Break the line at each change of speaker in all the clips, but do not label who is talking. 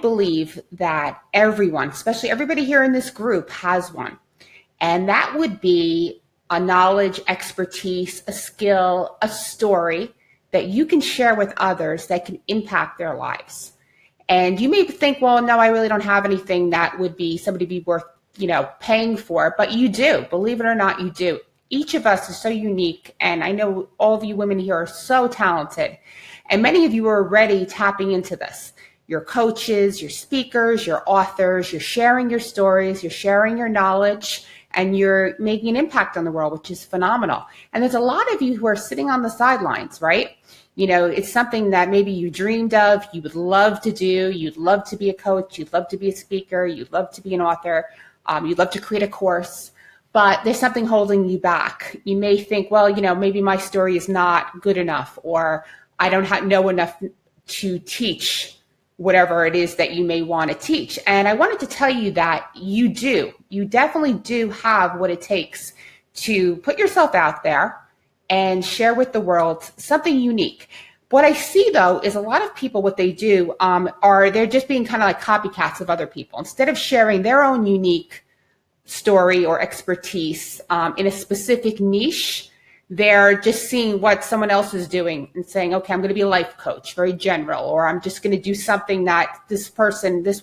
believe that everyone, especially everybody here in this group, has one. And that would be a knowledge, expertise, a skill, a story that you can share with others that can impact their lives. And you may think, well, no, I really don't have anything that would be somebody be worth, paying for, but you do. Believe it or not, you do. Each of us is so unique. And I know all of you women here are so talented. And many of you are already tapping into this. You're coaches, you're speakers, you're authors, you're sharing your stories, you're sharing your knowledge, and you're making an impact on the world, which is phenomenal. And there's a lot of you who are sitting on the sidelines, right? It's something that maybe you dreamed of, you would love to do, you'd love to be a coach, you'd love to be a speaker, you'd love to be an author, you'd love to create a course, but there's something holding you back. You may think, well, maybe my story is not good enough, or I don't know enough to teach whatever it is that you may want to teach. And I wanted to tell you that you do. You definitely do have what it takes to put yourself out there and share with the world something unique. What I see, though, is a lot of people, what they do they're just being kind of like copycats of other people. Instead of sharing their own unique story or expertise in a specific niche, they're just seeing what someone else is doing and saying, okay, I'm going to be a life coach, very general, or I'm just going to do something that this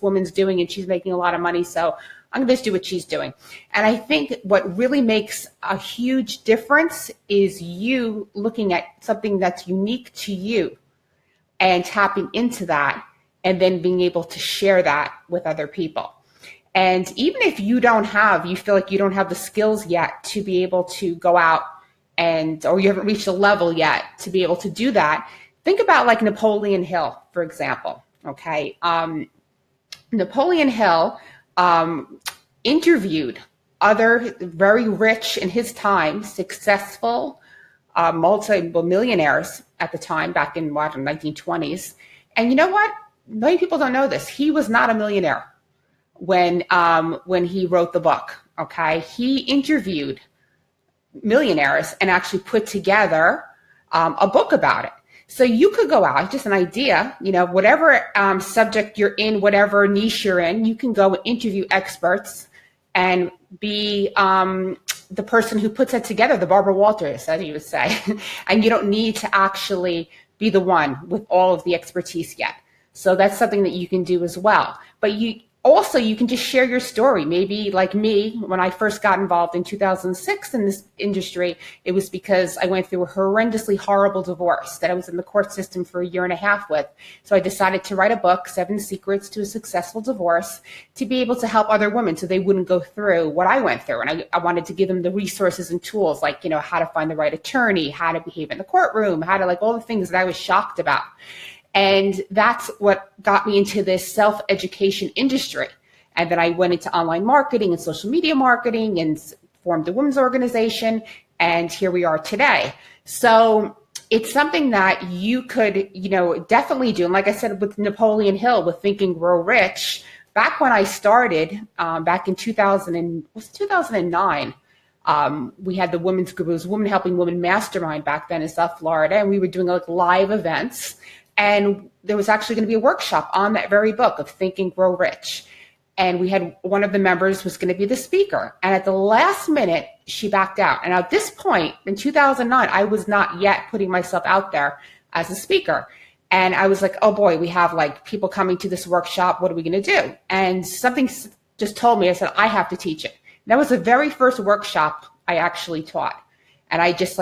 woman's doing and she's making a lot of money, so I'm going to just do what she's doing. And I think what really makes a huge difference is you looking at something that's unique to you and tapping into that and then being able to share that with other people. And even if you feel like you don't have the skills yet to be able to go out or you haven't reached a level yet to be able to do that, think about like Napoleon Hill, for example. Okay. Napoleon Hill interviewed other very rich in his time, successful multi-millionaires at the time, back in the 1920s. And you know what? Many people don't know this. He was not a millionaire when he wrote the book. Okay. He interviewed millionaires and actually put together a book about it. So you could go out, just an idea, whatever subject you're in, whatever niche you're in, you can go and interview experts and be the person who puts it together, the Barbara Walters, as you would say. And you don't need to actually be the one with all of the expertise yet. So that's something that you can do as well. But you can just share your story. Maybe like me, when I first got involved in 2006 in this industry, it was because I went through a horrendously horrible divorce that I was in the court system for 1.5 years with. So I decided to write a book, 7 Secrets to a Successful Divorce, to be able to help other women so they wouldn't go through what I went through. And I wanted to give them the resources and tools, like, how to find the right attorney, how to behave in the courtroom, how to all the things that I was shocked about. And that's what got me into this self-education industry. And then I went into online marketing and social media marketing and formed a women's organization. And here we are today. So it's something that you could, definitely do. And like I said, with Napoleon Hill, with Think and Grow Rich, back when I started, back in 2009, we had the women's group. It was Women Helping Women Mastermind back then in South Florida. And we were doing live events. And there was actually going to be a workshop on that very book of Think and Grow Rich. And we had one of the members was going to be the speaker. And at the last minute, she backed out. And at this point in 2009, I was not yet putting myself out there as a speaker. And I was like, oh boy, we have people coming to this workshop. What are we going to do? And something just told me, I said, I have to teach it. And that was the very first workshop I actually taught. And I just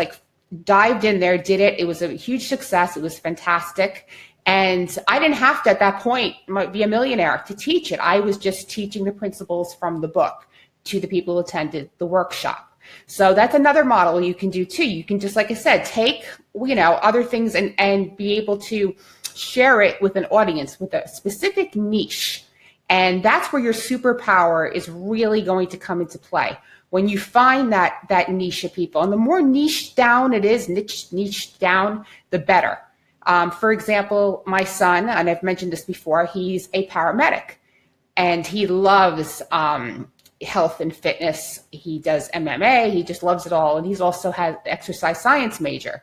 dived in there, did it. It was a huge success. It was fantastic. And I didn't have to, at that point, be a millionaire to teach it. I was just teaching the principles from the book to the people who attended the workshop. So that's another model you can do too. You can just, like I said, take, other things and be able to share it with an audience, with a specific niche. And that's where your superpower is really going to come into play. When you find that niche of people, and the more niche down it is, niche down, the better. For example, my son, and I've mentioned this before, he's a paramedic and he loves health and fitness. He does MMA, he just loves it all. And he's also has exercise science major.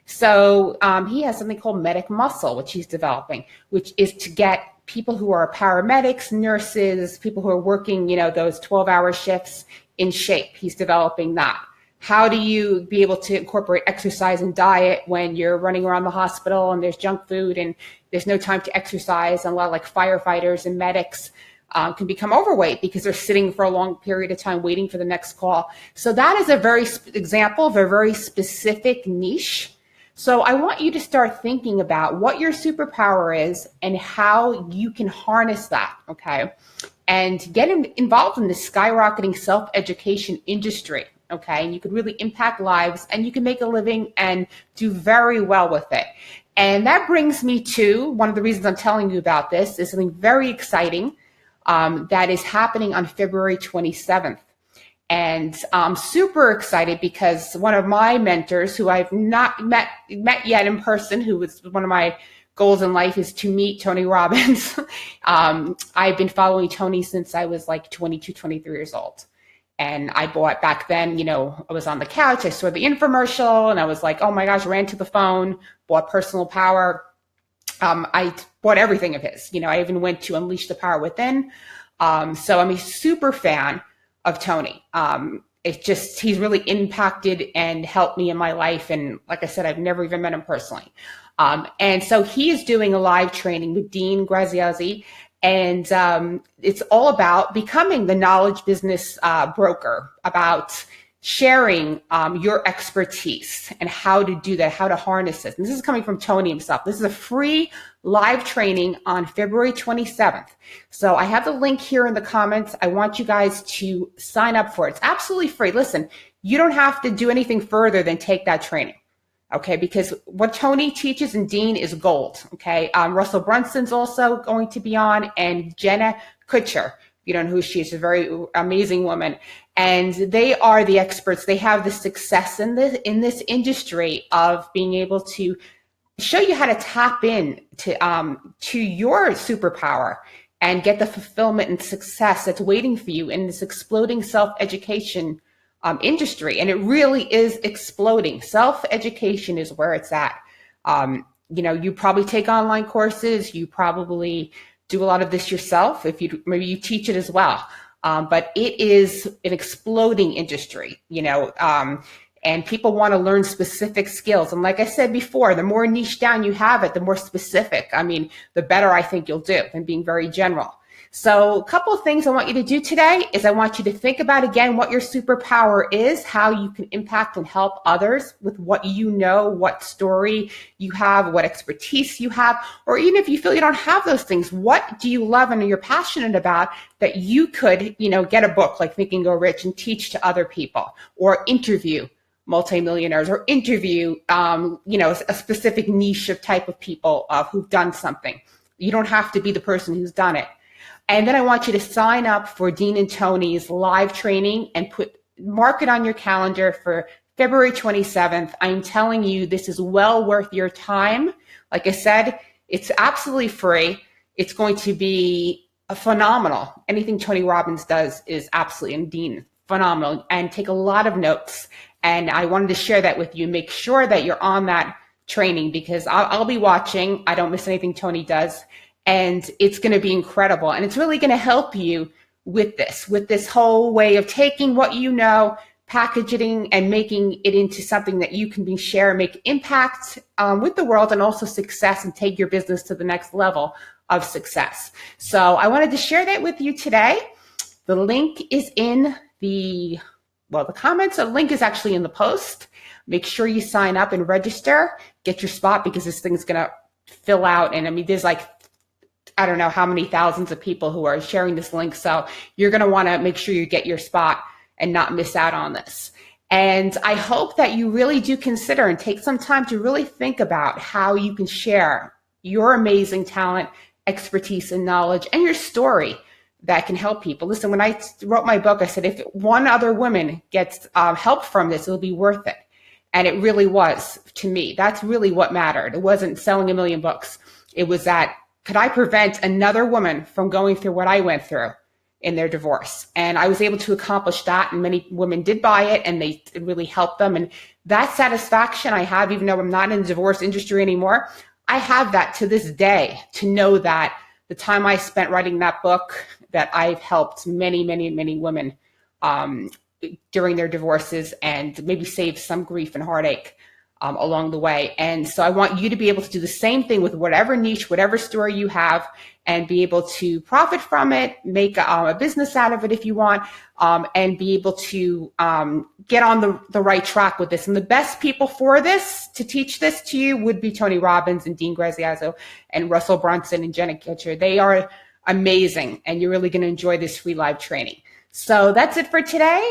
So he has something called Medic Muscle, which he's developing, which is to get people who are paramedics, nurses, people who are working, those 12-hour shifts in shape. He's developing that. How do you be able to incorporate exercise and diet when you're running around the hospital and there's junk food and there's no time to exercise? And a lot of like firefighters and medics can become overweight because they're sitting for a long period of time waiting for the next call. So that is a very example of a very specific niche. So I want you to start thinking about what your superpower is and how you can harness that, okay? And get involved in the skyrocketing self-education industry, okay? And you could really impact lives and you can make a living and do very well with it. And that brings me to one of the reasons I'm telling you about this is something very exciting that is happening on February 27th. And I'm super excited because one of my mentors, who I've not met yet in person, who was one of my goals in life, is to meet Tony Robbins. I've been following Tony since I was like 22, 23 years old. And I bought back then, I was on the couch, I saw the infomercial and I was like, oh my gosh, ran to the phone, bought Personal Power. I bought everything of his, I even went to Unleash the Power Within. So I'm a super fan of Tony. He's really impacted and helped me in my life. And like I said, I've never even met him personally. And so he is doing a live training with Dean Graziosi. And it's all about becoming the knowledge business broker, about sharing your expertise and how to do that, how to harness it. And this is coming from Tony himself. This is a free live training on February 27th. So I have the link here in the comments. I want you guys to sign up for it. It's absolutely free. Listen, you don't have to do anything further than take that training. Okay, because what Tony teaches and Dean is gold. Okay, Russell Brunson's also going to be on, and Jenna Kutcher. You don't know who she is, a very amazing woman. And they are the experts. They have the success in this industry of being able to show you how to tap in to your superpower and get the fulfillment and success that's waiting for you in this exploding self-education industry. And it really is exploding. Self-education is where it's at. You probably take online courses. You probably do a lot of this yourself. Maybe you teach it as well. But it is an exploding industry, and people want to learn specific skills. And like I said before, the more niche down you have it, the more specific. The better I think you'll do than being very general. So a couple of things I want you to do today is I want you to think about, again, what your superpower is, how you can impact and help others with what you know, what story you have, what expertise you have, or even if you feel you don't have those things, what do you love and you're passionate about that you could, get a book like Think and Go Rich and teach to other people, or interview multimillionaires, or interview, a specific niche of type of people who've done something. You don't have to be the person who's done it. And then I want you to sign up for Dean and Tony's live training and mark it on your calendar for February 27th. I'm telling you, this is well worth your time. Like I said, it's absolutely free. It's going to be phenomenal. Anything Tony Robbins does is absolutely, and Dean, phenomenal. And take a lot of notes. And I wanted to share that with you. Make sure that you're on that training because I'll be watching. I don't miss anything Tony does. And it's going to be incredible. And it's really going to help you with this whole way of taking what you know, packaging and making it into something that you can share, make impact with the world, and also success, and take your business to the next level of success. So I wanted to share that with you today. The link is in the comments. The link is actually in the post. Make sure you sign up and register, get your spot, because this thing's going to fill out. And there's I don't know how many thousands of people who are sharing this link. So you're going to want to make sure you get your spot and not miss out on this. And I hope that you really do consider and take some time to really think about how you can share your amazing talent, expertise, and knowledge, and your story that can help people. Listen, when I wrote my book, I said, if one other woman gets help from this, it'll be worth it. And it really was to me. That's really what mattered. It wasn't selling 1 million books. It was that, could I prevent another woman from going through what I went through in their divorce? And I was able to accomplish that. And many women did buy it, and it really helped them. And that satisfaction I have, even though I'm not in the divorce industry anymore, I have that to this day, to know that the time I spent writing that book, that I've helped many, many, many women um, during their divorces and maybe saved some grief and heartache along the way. And so I want you to be able to do the same thing with whatever niche, whatever story you have, and be able to profit from it, make a business out of it if you want, and be able to get on the right track with this. And the best people for this, to teach this to you, would be Tony Robbins and Dean Graziosi and Russell Brunson and Jenna Kitcher. They are amazing, and you're really going to enjoy this free live training. So that's it for today.